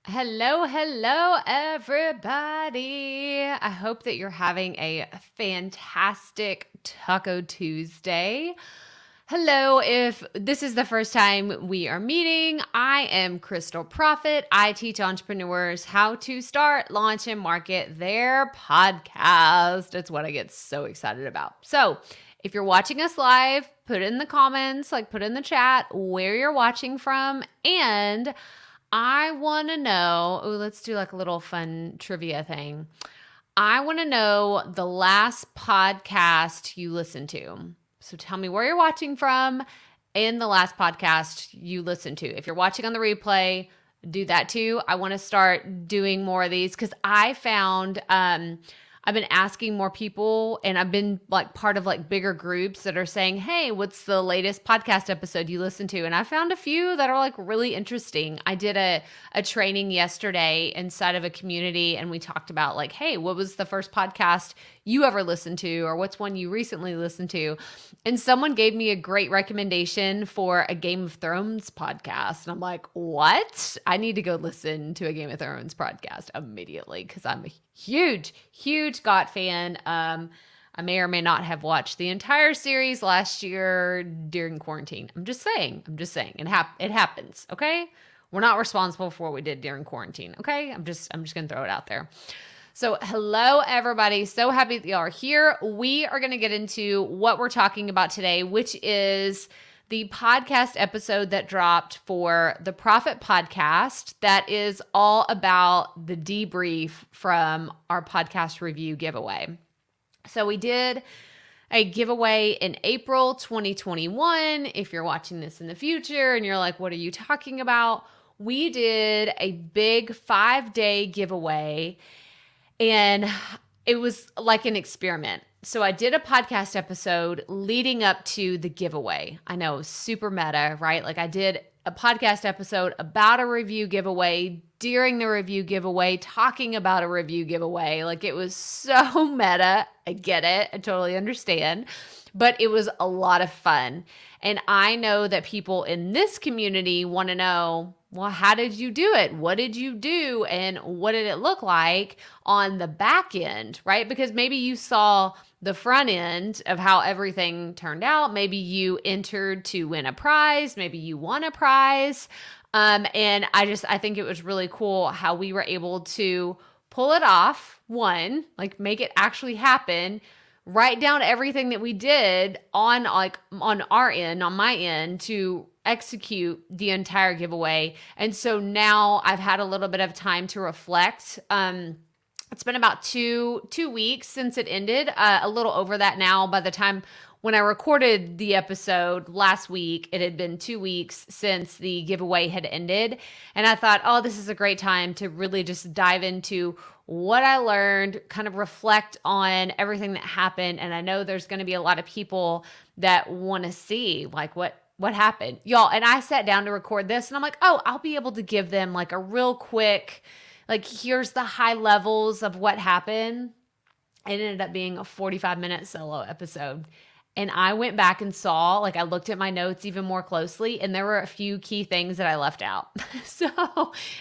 Hello, everybody. I hope that you're having a fantastic Taco Tuesday. Hello, if this is the first time we are meeting, I am Crystal Profit. I teach entrepreneurs how to start, launch, and market their podcast. It's what I get so excited about. So, if you're watching us live, put in the comments, put in the chat where you're watching from, and I want to know, let's do a little fun trivia thing. I want to know the last podcast you listened to. So tell me where you're watching from and the last podcast you listened to. If you're watching on the replay, do that too. I want to start doing more of these because I found I've been asking more people, and I've been part of bigger groups that are saying, hey, what's the latest podcast episode you listen to? And I found a few that are really interesting. I did a training yesterday inside of a community, and we talked about hey, what was the first podcast you ever listened to, or what's one you recently listened to? And someone gave me a great recommendation for a Game of Thrones podcast. And I'm like, what? I need to go listen to a Game of Thrones podcast immediately because I'm a huge GOT fan. I may or may not have watched the entire series last year during quarantine. I'm just saying. It happens, okay? We're not responsible for what we did during quarantine, okay? I'm just going to throw it out there. So hello, everybody. So happy that y'all are here. We are going to get into what we're talking about today, which is the podcast episode that dropped for the Profit Podcast that is all about the debrief from our podcast review giveaway. So we did a giveaway in April 2021. If you're watching this in the future and you're like, what are you talking about? We did a big 5-day giveaway, and it was like an experiment. So I did a podcast episode leading up to the giveaway. I know, super meta, right? I did a podcast episode about a review giveaway during the review giveaway, talking about a review giveaway. It was so meta. I get it. I totally understand. But it was a lot of fun. And I know that people in this community want to know, well, how did you do it? What did you do? And what did it look like on the back end, right? Because maybe you saw the front end of how everything turned out. Maybe you entered to win a prize. Maybe you won a prize. And I think it was really cool how we were able to pull it off. One, make it actually happen. Write down everything that we did on our end, on my end, to execute the entire giveaway. And so now I've had a little bit of time to reflect. It's been about two weeks since it ended, a little over that now. By the time when I recorded the episode last week, it had been 2 weeks since the giveaway had ended. And I thought, oh, this is a great time to really just dive into what I learned, kind of reflect on everything that happened. And I know there's going to be a lot of people that want to see what happened, y'all. And I sat down to record this, and I'm like, oh, I'll be able to give them a real quick, here's the high levels of what happened. It ended up being a 45-minute solo episode. And I went back and saw, I looked at my notes even more closely, and there were a few key things that I left out. So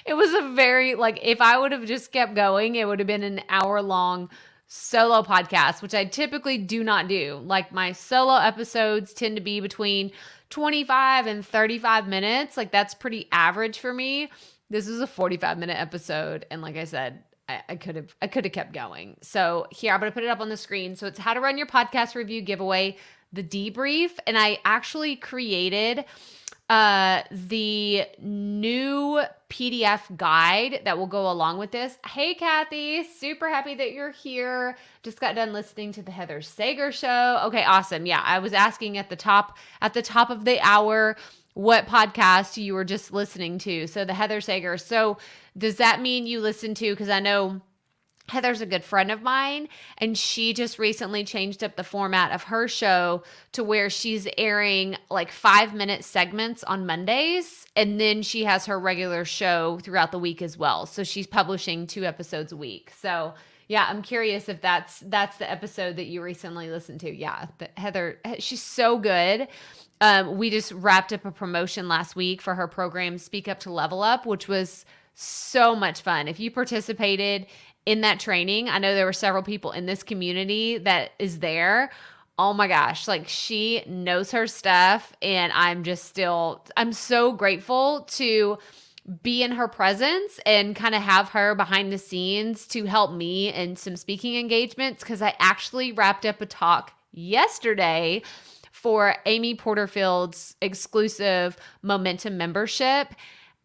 it was a very, if I would have just kept going, it would have been an hour-long solo podcast, which I typically do not do. My solo episodes tend to be between 25 and 35 minutes. That's pretty average for me. This is a 45-minute episode. And like I said, I could have kept going. So here, I'm going to put it up on the screen. So it's how to run your podcast review giveaway, the debrief. And I actually created the new PDF guide that will go along with this. Hey, Kathy, super happy that you're here. Just got done listening to the Heather Sager show. Okay, awesome. Yeah, I was asking at the top of the hour what podcast you were just listening to. So the Heather Sager. So does that mean you listen to, because I know Heather's a good friend of mine, and she just recently changed up the format of her show to where she's airing 5-minute segments on Mondays, and then she has her regular show throughout the week as well. So she's publishing 2 episodes a week. So yeah, I'm curious if that's the episode that you recently listened to. Yeah, Heather, she's so good. We just wrapped up a promotion last week for her program, Speak Up to Level Up, which was So much fun. If you participated in that training, I know there were several people in this community that is there. Oh my gosh, like she knows her stuff. And I'm so grateful to be in her presence and kind of have her behind the scenes to help me in some speaking engagements, because I actually wrapped up a talk yesterday for Amy Porterfield's exclusive Momentum membership,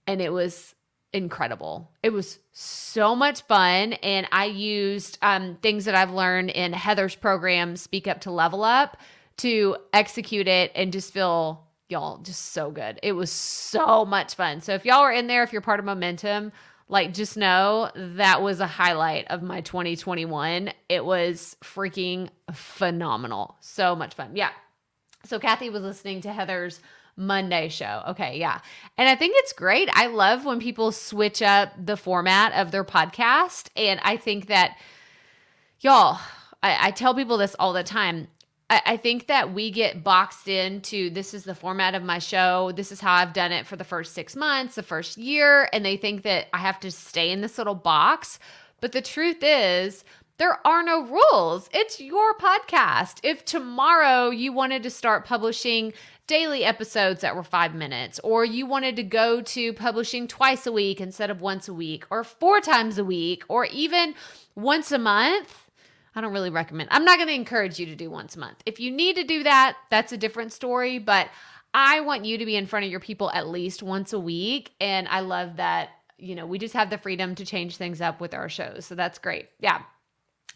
and it was incredible. It was so much fun, and I used things that I've learned in Heather's program, Speak Up to Level Up, to execute it and just feel, y'all, just so good. It was so much fun. So if y'all are in there, if you're part of Momentum, like just know that was a highlight of my 2021. It was freaking phenomenal. So much fun. Yeah. So Kathy was listening to Heather's Monday show. Okay, yeah. And I think it's great. I love when people switch up the format of their podcast. And I think that, y'all, I tell people this all the time. I think that we get boxed into, this is the format of my show. This is how I've done it for the first 6 months, the first year. And they think that I have to stay in this little box. But the truth is, there are no rules. It's your podcast. If tomorrow you wanted to start publishing daily episodes that were 5 minutes, or you wanted to go to publishing twice a week instead of once a week, or 4 times a week, or even once a month, I don't really recommend. I'm not going to encourage you to do once a month. If you need to do that, that's a different story. But I want you to be in front of your people at least once a week. And I love that, we just have the freedom to change things up with our shows. So that's great. Yeah.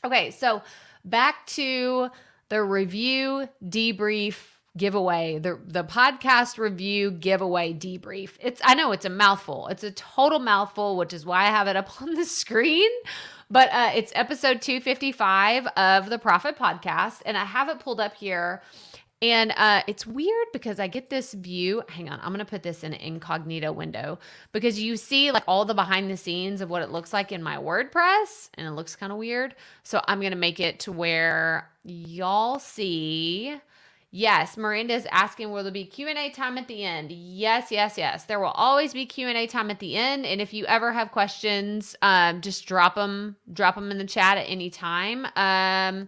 Okay. So back to the review debrief giveaway, the podcast review giveaway debrief. I know it's a mouthful. It's a total mouthful, which is why I have it up on the screen. But it's episode 255 of the Profit Podcast, and I have it pulled up here. And it's weird because I get this view. Hang on, I'm going to put this in an incognito window because you see like all the behind the scenes of what it looks like in my WordPress, and it looks kind of weird. So I'm going to make it to where y'all see. Yes, Miranda's asking, will there be Q&A time at the end? Yes, yes, yes. There will always be Q&A time at the end. And if you ever have questions, just drop them in the chat at any time. I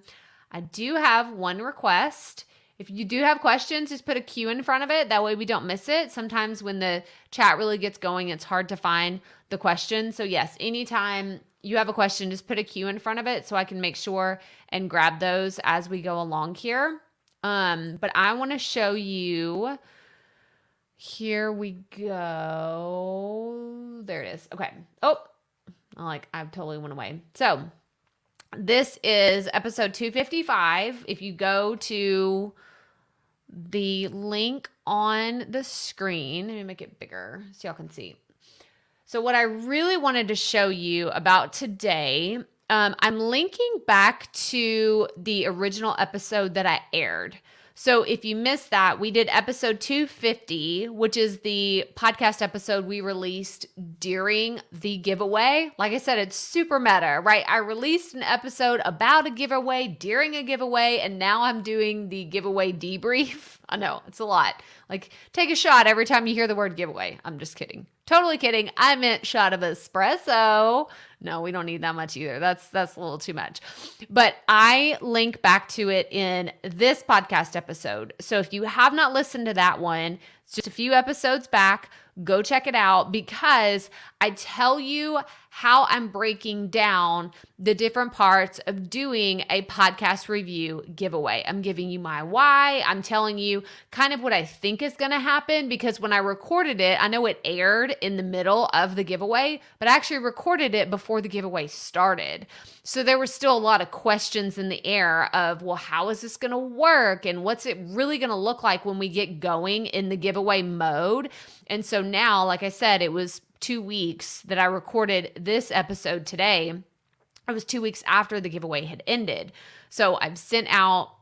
do have one request. If you do have questions, just put a Q in front of it. That way we don't miss it. Sometimes when the chat really gets going, it's hard to find the question. So yes, anytime you have a question, just put a Q in front of it so I can make sure and grab those as we go along here. But I want to show you, here we go. There it is. Okay. Oh, I totally went away. So this is episode 255. If you go to the link on the screen, let me make it bigger so y'all can see. So what I really wanted to show you about today, I'm linking back to the original episode that I aired. So if you missed that, we did episode 250, which is the podcast episode we released during the giveaway. Like I said, it's super meta, right? I released an episode about a giveaway during a giveaway, and now I'm doing the giveaway debrief. I know, it's a lot. Like, take a shot every time you hear the word giveaway. I'm just kidding. Totally kidding. I meant shot of espresso. No, we don't need that much either. That's a little too much. But I link back to it in this podcast episode. So if you have not listened to that one, it's just a few episodes back. Go check it out because I tell you how I'm breaking down the different parts of doing a podcast review giveaway. I'm giving you my why. I'm telling you kind of what I think is going to happen because when I recorded it, I know it aired in the middle of the giveaway, but I actually recorded it before the giveaway started. So there were still a lot of questions in the air of, well, how is this going to work? And what's it really going to look like when we get going in the giveaway mode? And so now, like I said, it was 2 weeks that I recorded this episode today. It was 2 weeks after the giveaway had ended. So I've sent out,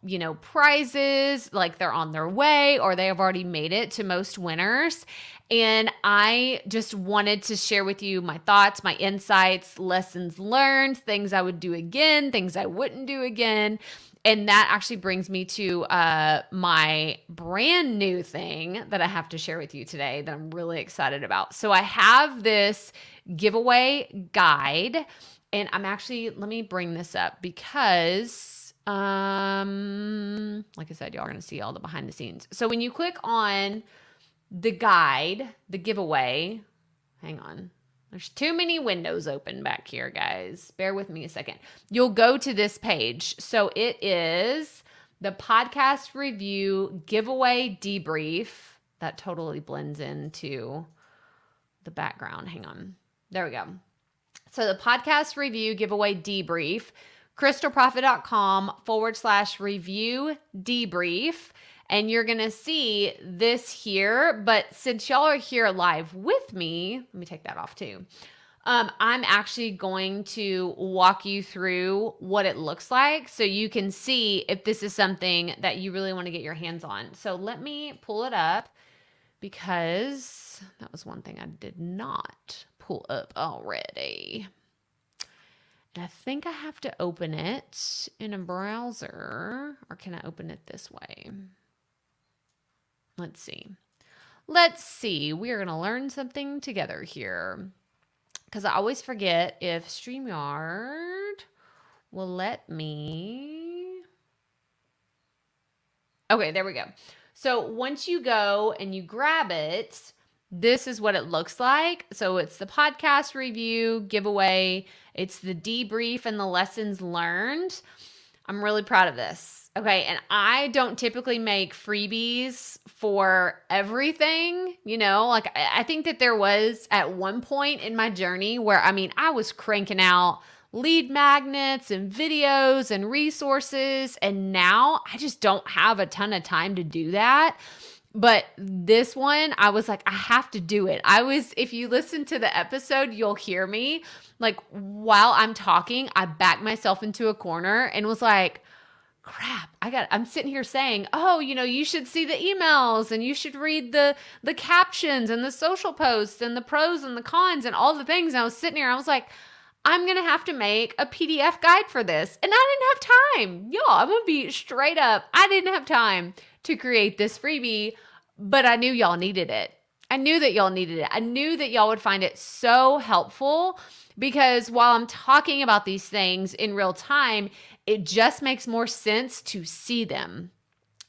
prizes, like they're on their way or they have already made it to most winners. And I just wanted to share with you my thoughts, my insights, lessons learned, things I would do again, things I wouldn't do again. And that actually brings me to my brand new thing that I have to share with you today that I'm really excited about. So I have this giveaway guide, and I'm actually, let me bring this up because, like I said, y'all are going to see all the behind the scenes. So when you click on the guide, the giveaway, hang on. There's too many windows open back here, guys. Bear with me a second. You'll go to this page. So it is the podcast review giveaway debrief. That totally blends into the background. Hang on. There we go. So the podcast review giveaway debrief, crystalprofit.com/review debrief. And you're going to see this here, but since y'all are here live with me, let me take that off too. I'm actually going to walk you through what it looks like so you can see if this is something that you really want to get your hands on. So let me pull it up because that was one thing I did not pull up already. And I think I have to open it in a browser, or can I open it this way? Let's see. We are going to learn something together here because I always forget if StreamYard will let me. Okay, there we go. So once you go and you grab it, this is what it looks like. So it's the podcast review giveaway. It's the debrief and the lessons learned. I'm really proud of this. Okay, and I don't typically make freebies for everything, like I think that there was at one point in my journey where, I was cranking out lead magnets and videos and resources, and now I just don't have a ton of time to do that. But this one, I was like, I have to do it. If you listen to the episode, you'll hear me, like while I'm talking, I backed myself into a corner and was like, crap, I'm sitting here saying, oh, you should see the emails and you should read the captions and the social posts and the pros and the cons and all the things. And I was sitting here, I was like, I'm going to have to make a PDF guide for this. And I didn't have time. Y'all, I'm going to be straight up. I didn't have time to create this freebie, but I knew y'all needed it. I knew that y'all needed it. I knew that y'all would find it so helpful because while I'm talking about these things in real time, it just makes more sense to see them.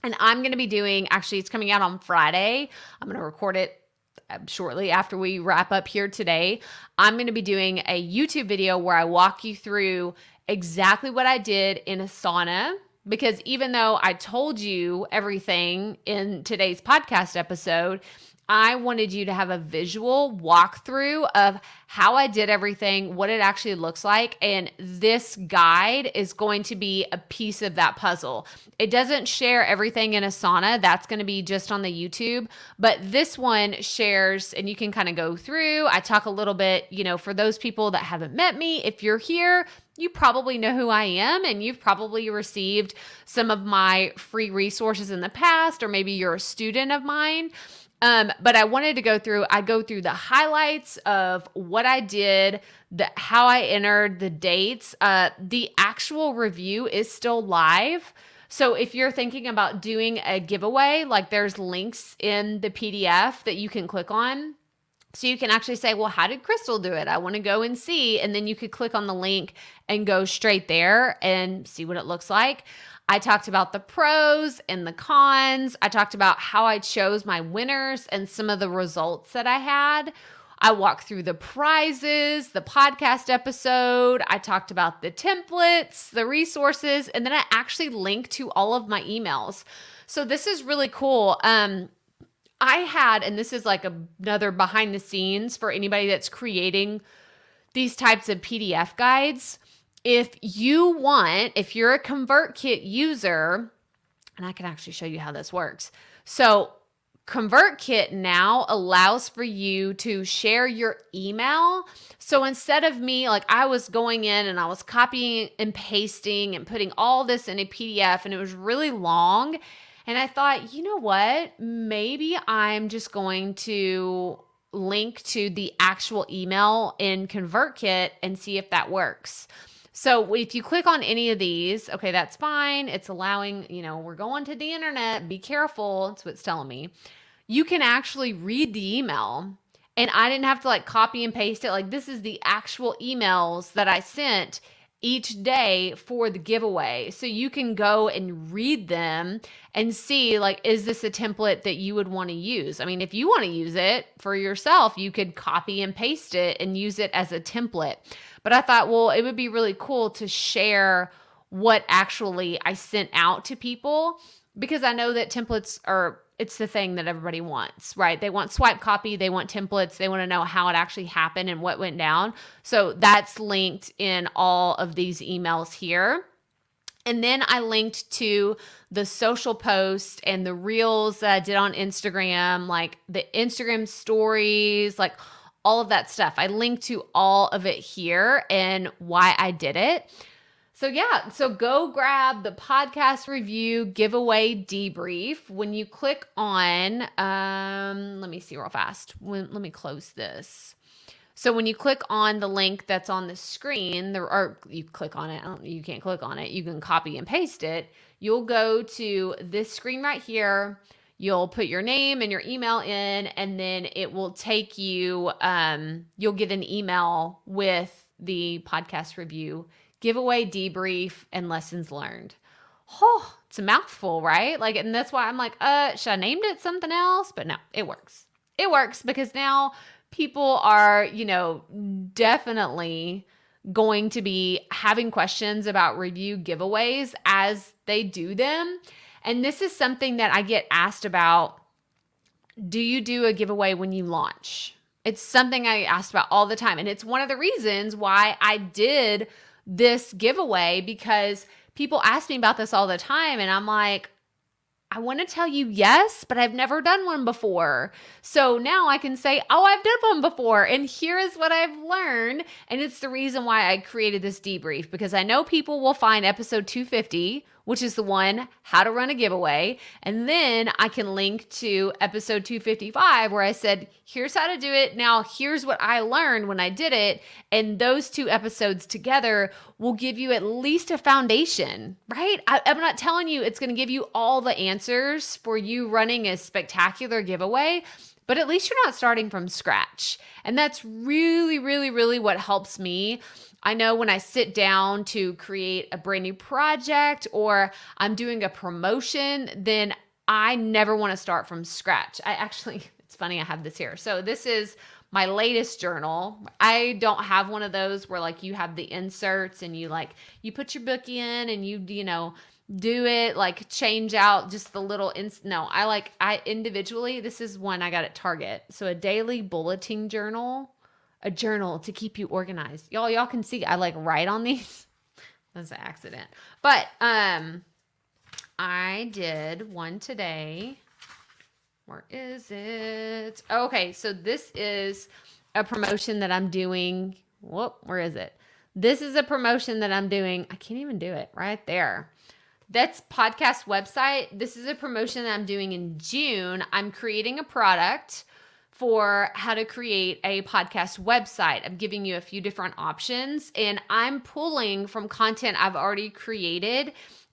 And I'm going to be doing, actually, it's coming out on Friday. I'm going to record it shortly after we wrap up here today. I'm going to be doing a YouTube video where I walk you through exactly what I did in Asana. Because even though I told you everything in today's podcast episode, I wanted you to have a visual walkthrough of how I did everything, what it actually looks like, and this guide is going to be a piece of that puzzle. It doesn't share everything in Asana. That's going to be just on the YouTube, but this one shares, and you can kind of go through. I talk a little bit, for those people that haven't met me, if you're here, you probably know who I am, and you've probably received some of my free resources in the past, or maybe you're a student of mine. But I wanted to go through the highlights of what I did, how I entered the dates. The actual review is still live. So if you're thinking about doing a giveaway, like there's links in the PDF that you can click on. So you can actually say, well, how did Crystal do it? I want to go and see. And then you could click on the link and go straight there and see what it looks like. I talked about the pros and the cons. I talked about how I chose my winners and some of the results that I had. I walked through the prizes, the podcast episode. I talked about the templates, the resources, and then I actually linked to all of my emails. So this is really cool. I had, and this is like another behind the scenes for anybody that's creating these types of PDF guides. If you're a ConvertKit user, and I can actually show you how this works. So ConvertKit now allows for you to share your email. So instead of me, like I was going in and I was copying and pasting and putting all this in a PDF and it was really long. And I thought, you know what? Maybe I'm just going to link to the actual email in ConvertKit and see if that works. So if you click on any of these, okay, that's fine. It's allowing, we're going to the internet. Be careful. That's what it's telling me. You can actually read the email, and I didn't have to like copy and paste it. Like, this is the actual emails that I sent each day for the giveaway. So you can go and read them and see, like, is this a template that you would want to use? I mean, if you want to use it for yourself, you could copy and paste it and use it as a template. But I thought, well, it would be really cool to share what actually I sent out to people, because I know that templates it's the thing that everybody wants, right? They want swipe copy, they want templates, they want to know how it actually happened and what went down. So that's linked in all of these emails here. And then I linked to the social post and the reels that I did on Instagram, like the Instagram stories, like all of that stuff. I linked to all of it here and why I did it. So yeah, so go grab the podcast review giveaway debrief. When you click on, let me see real fast. Let me close this. So when you click on the link that's on the screen, or you click on it, you can't click on it, you can copy and paste it. You'll go to this screen right here. You'll put your name and your email in, and then it will take you, you'll get an email with the podcast review giveaway debrief and lessons learned. Oh, it's a mouthful, right? Like, and that's why I'm like, should I named it something else? But no, it works. It works because now people are, definitely going to be having questions about review giveaways as they do them. And this is something that I get asked about. Do you do a giveaway when you launch? It's something I get asked about all the time. And it's one of the reasons why I did this giveaway, because people ask me about this all the time. And I'm like, I want to tell you yes, but I've never done one before. So now I can say, oh, I've done one before, and here is what I've learned. And it's the reason why I created this debrief, because I know people will find episode 250, which is the one, how to run a giveaway. And then I can link to episode 255 where I said, here's how to do it. Now, here's what I learned when I did it. And those two episodes together will give you at least a foundation, right? I'm not telling you it's going to give you all the answers for you running a spectacular giveaway, but at least you're not starting from scratch. And that's really, really, really what helps me. I know when I sit down to create a brand new project or I'm doing a promotion, then I never want to start from scratch. It's funny, I have this here. So this is my latest journal. I don't have one of those where like you have the inserts and you put your book in and you do it, like change out just the little, no, I individually, this is one I got at Target. So a daily bulletin journal. A journal to keep you organized. Y'all can see I write on these. That's an accident. But I did one today. Where is it? Okay, so this is a promotion that I'm doing. Where is it? This is a promotion that I'm doing. I can't even do it right there. That's podcast website. This is a promotion that I'm doing in June. I'm creating a product for how to create a podcast website. I'm giving you a few different options, and I'm pulling from content I've already created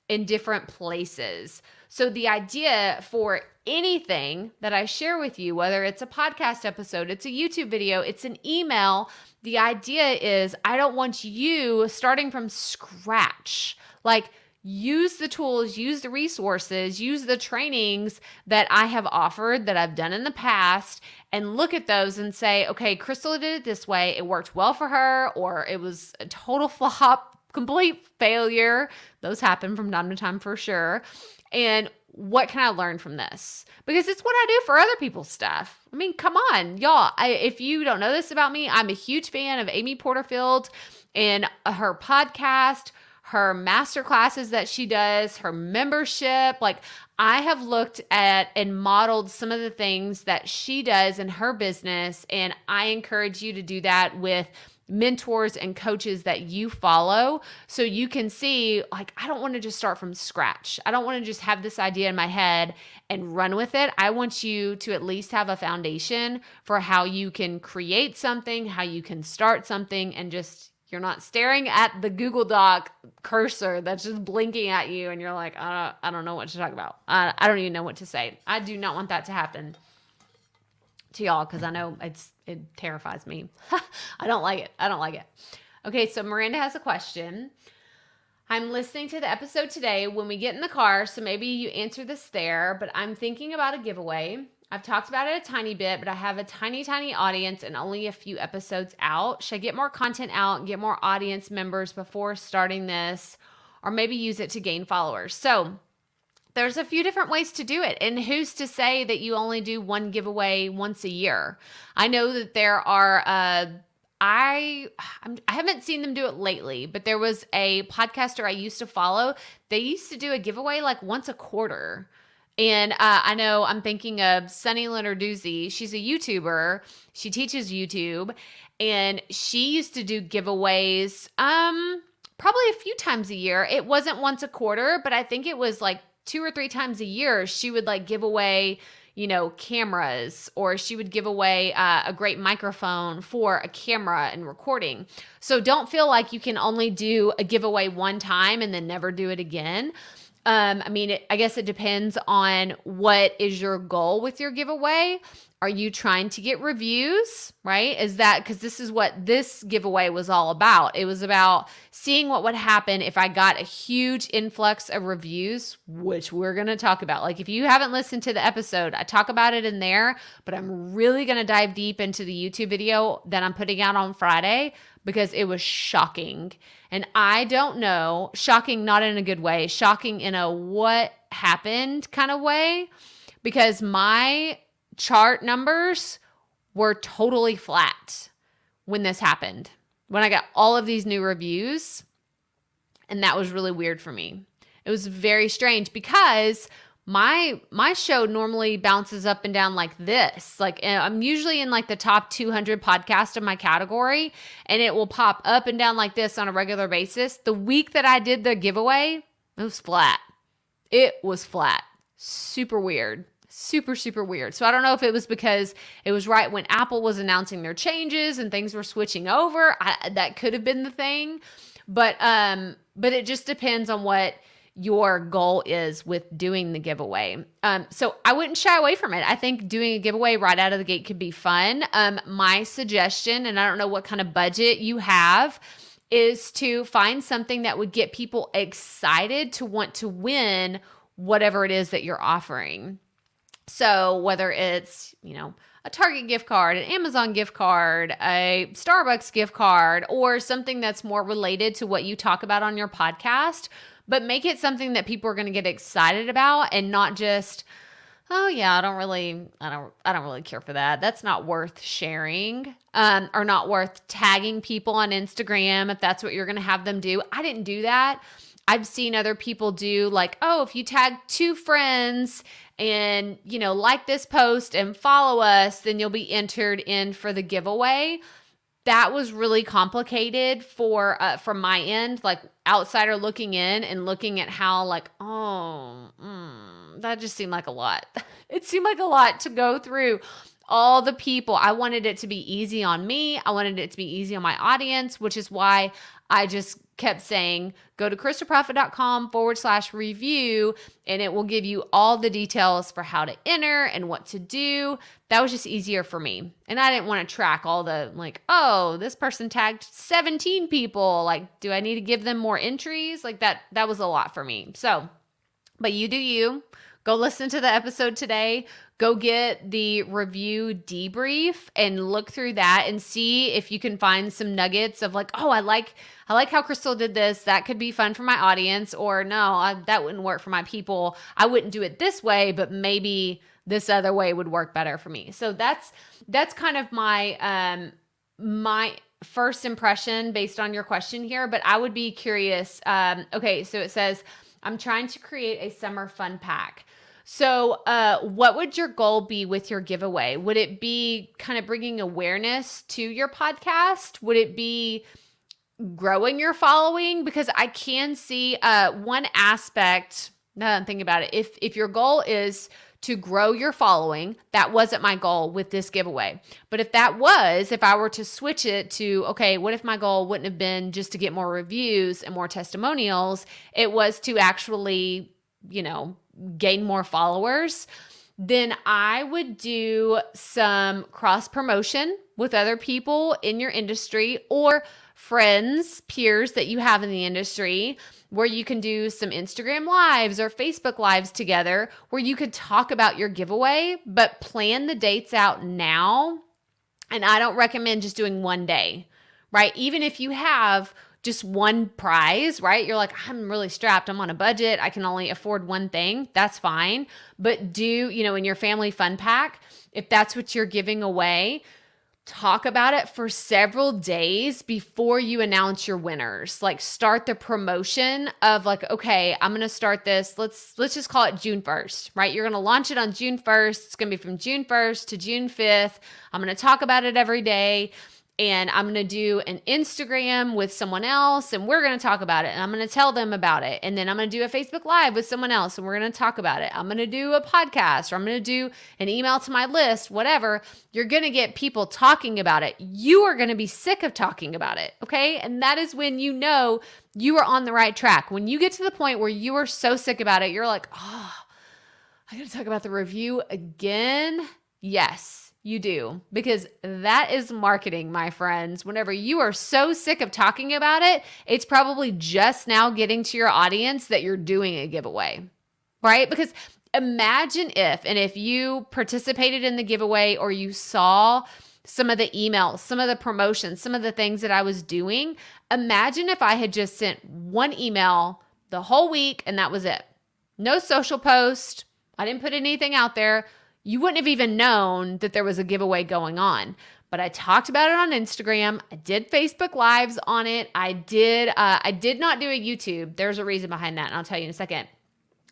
in different places. So the idea for anything that I share with you, whether it's a podcast episode, it's a YouTube video, it's an email, the idea is I don't want you starting from scratch. Use the tools, use the resources, use the trainings that I have offered, that I've done in the past, and look at those and say, okay, Crystal did it this way. It worked well for her, or it was a total flop, complete failure. Those happen from time to time for sure. And what can I learn from this? Because it's what I do for other people's stuff. I mean, come on, y'all. If you don't know this about me, I'm a huge fan of Amy Porterfield and her podcast, her master classes that she does, her membership. I have looked at and modeled some of the things that she does in her business, and I encourage you to do that with mentors and coaches that you follow, so you can see, I don't want to just start from scratch. I don't want to just have this idea in my head and run with it. I want you to at least have a foundation for how you can create something, how you can start something, and just You're not staring at the Google Doc cursor that's just blinking at you and you're like, I don't know what to talk about. I don't even know what to say. I do not want that to happen to y'all because I know it terrifies me. I don't like it. Okay, so Miranda has a question. I'm listening to the episode today when we get in the car, so maybe you answer this there, but I'm thinking about a giveaway. I've talked about it a tiny bit, but I have a tiny audience and only a few episodes out. Should I get more content out and get more audience members before starting this, or maybe use it to gain followers? So there's a few different ways to do it. And who's to say that you only do one giveaway once a year? I know that there are, I haven't seen them do it lately, but there was a podcaster I used to follow. They used to do a giveaway like once a quarter. And I know I'm thinking of Sunny Lenarduzzi. She's a YouTuber. She teaches YouTube. And she used to do giveaways probably a few times a year. It wasn't once a quarter, but I think it was like 2 or 3 times a year. She would like give away, cameras, or she would give away a great microphone for a camera and recording. So don't feel like you can only do a giveaway one time and then never do it again. I guess it depends on what is your goal with your giveaway. Are you trying to get reviews, right? Because this is what this giveaway was all about. It was about seeing what would happen if I got a huge influx of reviews, which we're going to talk about. Like if you haven't listened to the episode, I talk about it in there, but I'm really going to dive deep into the YouTube video that I'm putting out on Friday because it was shocking. And I don't know, shocking not in a good way, shocking in a what happened kind of way, because my chart numbers were totally flat when this happened, when I got all of these new reviews. And that was really weird for me. It was very strange because my show normally bounces up and down like this. Like I'm usually in like the top 200 podcast of my category, and it will pop up and down like this on a regular basis. The week that I did the giveaway, it was flat. It was flat. Super weird. Super, super weird. So I don't know if it was because it was right when Apple was announcing their changes and things were switching over. That could have been the thing. But it just depends on what your goal is with doing the giveaway. So I wouldn't shy away from it. I think doing a giveaway right out of the gate could be fun. My suggestion, and I don't know what kind of budget you have, is to find something that would get people excited to want to win whatever it is that you're offering. So whether it's, a Target gift card, an Amazon gift card, a Starbucks gift card, or something that's more related to what you talk about on your podcast, but make it something that people are going to get excited about and not just, oh yeah, I don't really care for that. That's not worth sharing, or not worth tagging people on Instagram if that's what you're going to have them do. I didn't do that. I've seen other people do like, oh, if you tag 2 friends and, like this post and follow us, then you'll be entered in for the giveaway. That was really complicated from my end, like outsider looking in and looking at how like, that just seemed like a lot. It seemed like a lot to go through all the people. I wanted it to be easy on me. I wanted it to be easy on my audience, which is why I just kept saying, go to KristaProfit.com/review, and it will give you all the details for how to enter and what to do. That was just easier for me. And I didn't want to track all the like, oh, this person tagged 17 people. Like, do I need to give them more entries? Like that was a lot for me. So, but you do you. Go listen to the episode today. Go get the review debrief and look through that and see if you can find some nuggets of like, oh, I like how Crystal did this. That could be fun for my audience. Or no, that wouldn't work for my people. I wouldn't do it this way, but maybe this other way would work better for me. So that's kind of my my first impression based on your question here. But I would be curious. Okay, so it says, I'm trying to create a summer fun pack. So what would your goal be with your giveaway? Would it be kind of bringing awareness to your podcast? Would it be growing your following? Because I can see one aspect, now that I'm thinking about it, if your goal is to grow your following. That wasn't my goal with this giveaway. But if I were to switch it to, okay, what if my goal wouldn't have been just to get more reviews and more testimonials? It was to actually, gain more followers. Then I would do some cross promotion with other people in your industry or friends, peers that you have in the industry, where you can do some Instagram lives or Facebook lives together where you could talk about your giveaway, but plan the dates out now. And I don't recommend just doing one day, right? Even if you have just one prize, right? You're like, I'm really strapped. I'm on a budget. I can only afford one thing. That's fine. But do, in your family fun pack, if that's what you're giving away, talk about it for several days before you announce your winners. Like start the promotion of like, okay, I'm going to start this. Let's just call it June 1st, right? You're going to launch it on June 1st. It's going to be from June 1st to June 5th. I'm going to talk about it every day. And I'm going to do an Instagram with someone else and we're going to talk about it. And I'm going to tell them about it. And then I'm going to do a Facebook Live with someone else and we're going to talk about it. I'm going to do a podcast or I'm going to do an email to my list, whatever. You're going to get people talking about it. You are going to be sick of talking about it. Okay. And that is when you know you are on the right track. When you get to the point where you are so sick about it, you're like, oh, I got to talk about the review again. Yes. You do, because that is marketing, my friends. Whenever you are so sick of talking about it, it's probably just now getting to your audience that you're doing a giveaway, right? Because imagine if you participated in the giveaway or you saw some of the emails, some of the promotions, some of the things that I was doing. Imagine if I had just sent one email the whole week and that was it. No social post. I didn't put anything out there. You wouldn't have even known that there was a giveaway going on. But I talked about it on Instagram. I did Facebook Lives on it. I did not do a YouTube. There's a reason behind that, and I'll tell you in a second.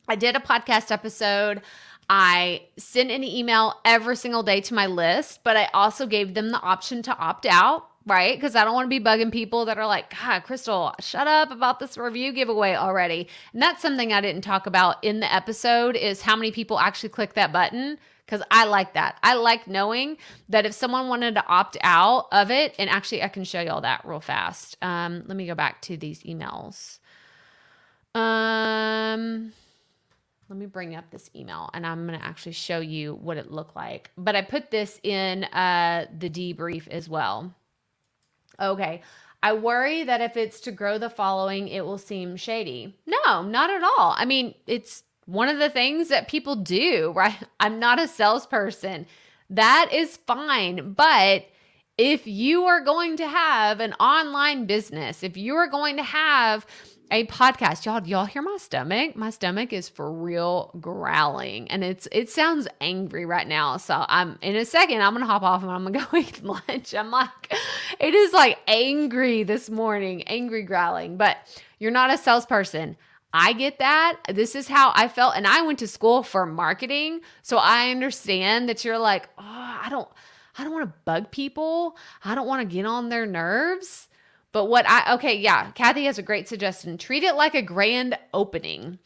I did a podcast episode. I sent an email every single day to my list, but I also gave them the option to opt out, right? Because I don't want to be bugging people that are like, God, Crystal, shut up about this review giveaway already. And that's something I didn't talk about in the episode is how many people actually click that button. Because I like that. I like knowing that if someone wanted to opt out of it, and actually I can show you all that real fast. Let me go back to these emails. Let me bring up this email and I'm going to actually show you what it looked like. But I put this in the debrief as well. Okay. I worry that if it's to grow the following, it will seem shady. No, not at all. I mean, it's one of the things that people do, right? I'm not a salesperson. That is fine. But if you are going to have an online business, if you are going to have a podcast, y'all hear my stomach? My stomach is for real growling and it sounds angry right now. So in a second, I'm going to hop off and I'm going to go eat lunch. I'm like, it is like angry this morning, angry growling, but you're not a salesperson. I get that. This is how I felt. And I went to school for marketing. So I understand that you're like, oh, I don't want to bug people. I don't want to get on their nerves. But Kathy has a great suggestion. Treat it like a grand opening.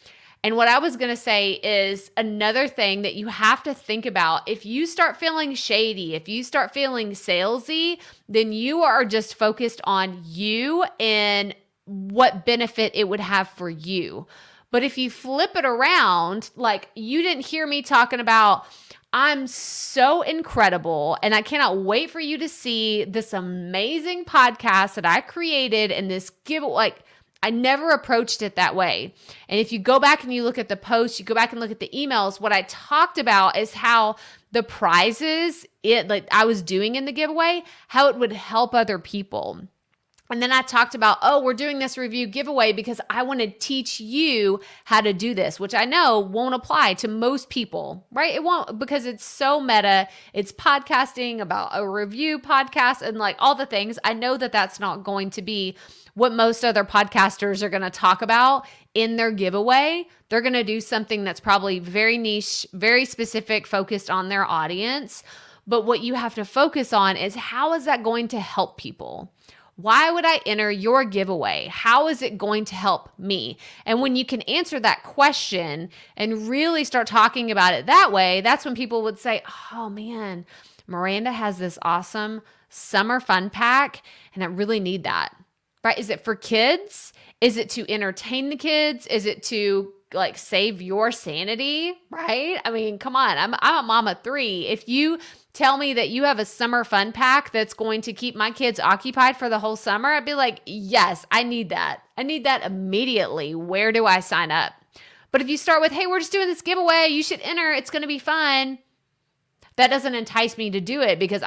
And what I was going to say is another thing that you have to think about. If you start feeling shady, if you start feeling salesy, then you are just focused on you and what benefit it would have for you. But if you flip it around, like you didn't hear me talking about, I'm so incredible and I cannot wait for you to see this amazing podcast that I created and this I never approached it that way. And if you go back and you look at the posts, you go back and look at the emails, what I talked about is how the prizes I was doing in the giveaway, how it would help other people. And then I talked about, we're doing this review giveaway because I want to teach you how to do this, which I know won't apply to most people, right? It won't, because it's so meta. It's podcasting about a review podcast and like all the things. I know that that's not going to be what most other podcasters are going to talk about in their giveaway. They're going to do something that's probably very niche, very specific, focused on their audience. But what you have to focus on is how is that going to help people? Why would I enter your giveaway? How is it going to help me? And when you can answer that question and really start talking about it that way, that's when people would say, oh man, Miranda has this awesome summer fun pack and I really need that, right? Is it for kids? Is it to entertain the kids? Is it to like save your sanity, right? I mean, come on, I'm a mom of 3. If you tell me that you have a summer fun pack that's going to keep my kids occupied for the whole summer, I'd be like, yes, I need that. I need that immediately. Where do I sign up? But if you start with, hey, we're just doing this giveaway, you should enter, it's going to be fun. That doesn't entice me to do it because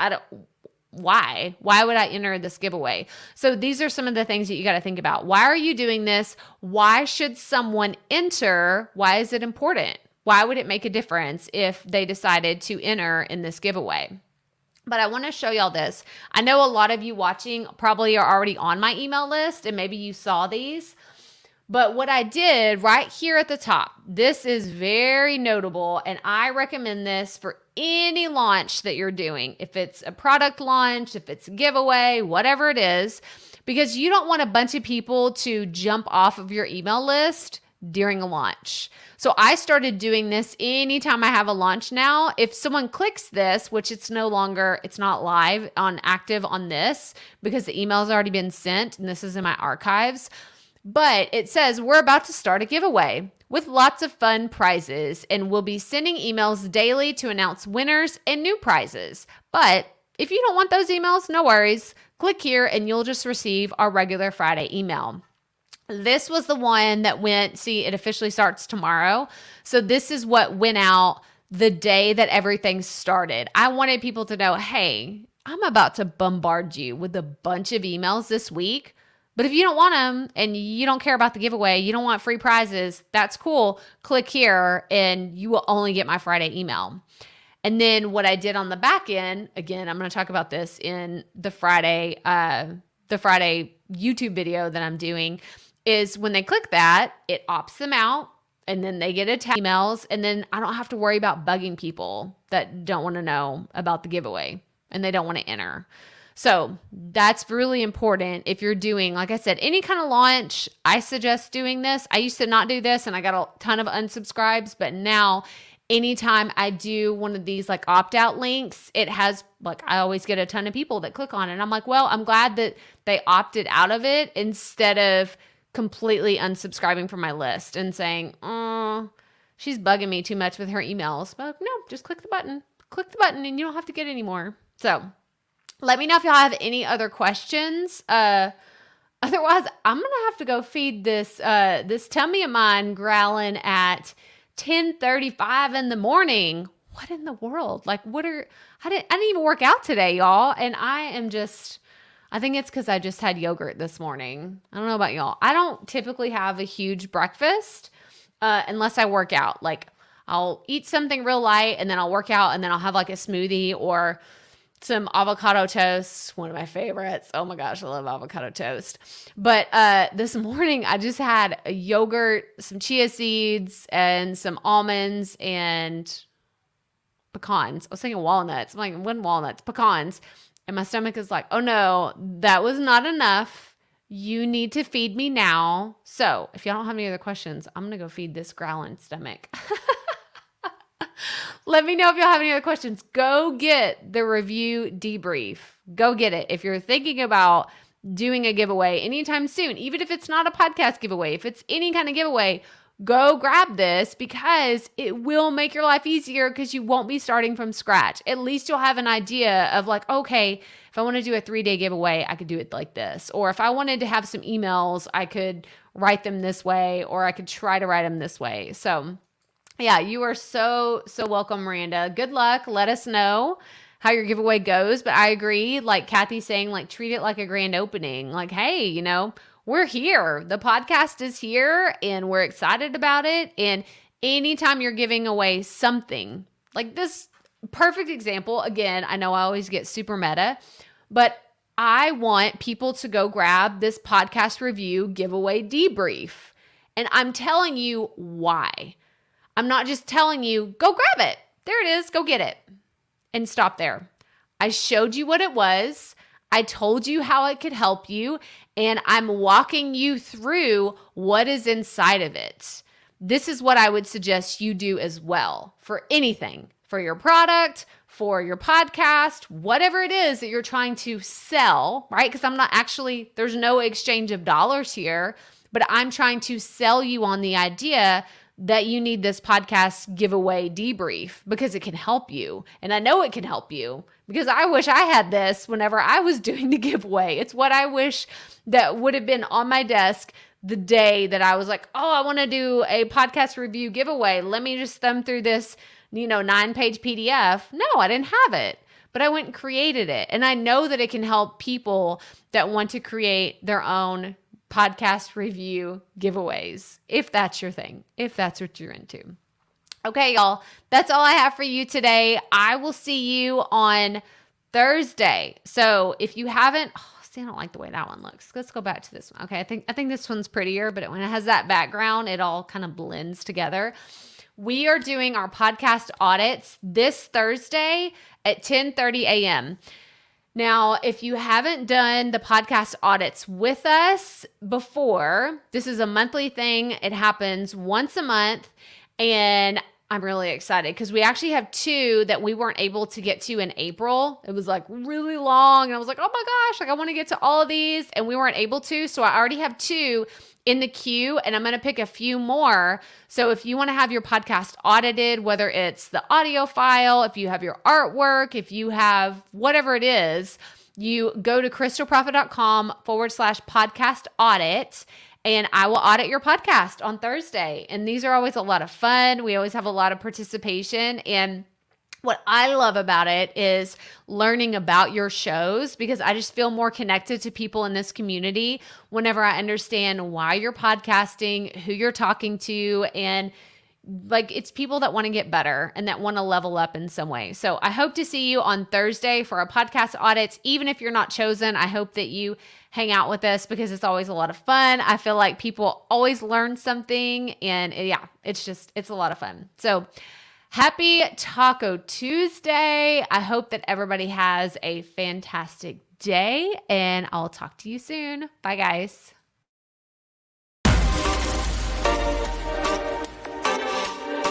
why would I enter this giveaway? So these are some of the things that you got to think about. Why are you doing this? Why should someone enter? Why is it important? Why would it make a difference if they decided to enter in this giveaway? But I want to show y'all this. I know a lot of you watching probably are already on my email list and maybe you saw these. But what I did right here at the top, this is very notable and I recommend this for any launch that you're doing. If it's a product launch, if it's a giveaway, whatever it is, because you don't want a bunch of people to jump off of your email list during a launch. So I started doing this anytime I have a launch now. If someone clicks this, which it's not live on active on this because the email's already been sent and this is in my archives. But it says we're about to start a giveaway with lots of fun prizes and we'll be sending emails daily to announce winners and new prizes. But if you don't want those emails, no worries. Click here and you'll just receive our regular Friday email. This was the one that it officially starts tomorrow. So this is what went out the day that everything started. I wanted people to know, hey, I'm about to bombard you with a bunch of emails this week. But if you don't want them and you don't care about the giveaway, you don't want free prizes, that's cool. Click here and you will only get my Friday email. And then what I did on the back end, again, I'm going to talk about this in the Friday YouTube video that I'm doing, is when they click that, it opts them out and then they get emails and then I don't have to worry about bugging people that don't want to know about the giveaway and they don't want to enter. So that's really important if you're doing, like I said, any kind of launch. I suggest doing this. I used to not do this and I got a ton of unsubscribes, but now anytime I do one of these like opt-out links, it has like, I always get a ton of people that click on it. And I'm like, well, I'm glad that they opted out of it instead of completely unsubscribing from my list and saying, oh, she's bugging me too much with her emails. But no, just click the button and you don't have to get any more. So let me know if y'all have any other questions. Otherwise, I'm going to have to go feed this tummy of mine growling at 10:35 in the morning. What in the world? Like, I didn't even work out today, y'all. And I think it's because I just had yogurt this morning. I don't know about y'all. I don't typically have a huge breakfast unless I work out. Like, I'll eat something real light and then I'll work out and then I'll have like a smoothie or some avocado toast, one of my favorites. Oh my gosh, I love avocado toast. But this morning I just had a yogurt, some chia seeds, and some almonds and pecans. I was thinking walnuts. I'm like, when walnuts? Pecans. And my stomach is like, oh no, that was not enough. You need to feed me now. So if y'all don't have any other questions, I'm going to go feed this growling stomach. Let me know if y'all have any other questions. Go get the review debrief. Go get it. If you're thinking about doing a giveaway anytime soon, even if it's not a podcast giveaway, if it's any kind of giveaway, go grab this because it will make your life easier because you won't be starting from scratch. At least you'll have an idea of like, okay, if I want to do a 3-day giveaway, I could do it like this. Or if I wanted to have some emails, I could write them this way, or I could try to write them this way. So yeah, you are so welcome, Miranda. Good luck. Let us know how your giveaway goes. But I agree, like Kathy's saying, like treat it like a grand opening. Like, hey, we're here. The podcast is here and we're excited about it. And anytime you're giving away something like this, perfect example, again, I know I always get super meta, but I want people to go grab this podcast review giveaway debrief. And I'm telling you why. I'm not just telling you, go grab it. There it is. Go get it. And stop there. I showed you what it was. I told you how it could help you, and I'm walking you through what is inside of it. This is what I would suggest you do as well for anything, for your product, for your podcast, whatever it is that you're trying to sell, right? Because there's no exchange of dollars here, but I'm trying to sell you on the idea that you need this podcast giveaway debrief because it can help you. And I know it can help you because I wish I had this whenever I was doing the giveaway. It's what I wish that would have been on my desk the day that I was like, oh, I want to do a podcast review giveaway. Let me just thumb through this, 9-page PDF. No, I didn't have it, but I went and created it. And I know that it can help people that want to create their own podcast review giveaways, if that's your thing, if that's what you're into. Okay, y'all, that's all I have for you today. I will see you on Thursday. So if you haven't, I don't like the way that one looks. Let's go back to this one. Okay, I think this one's prettier, but when it has that background, it all kind of blends together. We are doing our podcast audits this Thursday at 10:30 a.m. Now, if you haven't done the podcast audits with us before, this is a monthly thing. It happens once a month, and I'm really excited because we actually have 2 that we weren't able to get to in April. It was like really long, and I was like, oh my gosh, I want to get to all of these, and we weren't able to. So I already have 2 in the queue, and I'm going to pick a few more. So if you want to have your podcast audited, whether it's the audio file, if you have your artwork, if you have whatever it is, you go to crystalprofit.com/podcast audit, and I will audit your podcast on Thursday. And these are always a lot of fun. We always have a lot of participation. And what I love about it is learning about your shows, because I just feel more connected to people in this community whenever I understand why you're podcasting, who you're talking to, and like it's people that want to get better and that want to level up in some way. So I hope to see you on Thursday for our podcast audits. Even if you're not chosen, I hope that you hang out with us because it's always a lot of fun. I feel like people always learn something, and it's a lot of fun. So happy Taco Tuesday. I hope that everybody has a fantastic day, and I'll talk to you soon. Bye, guys.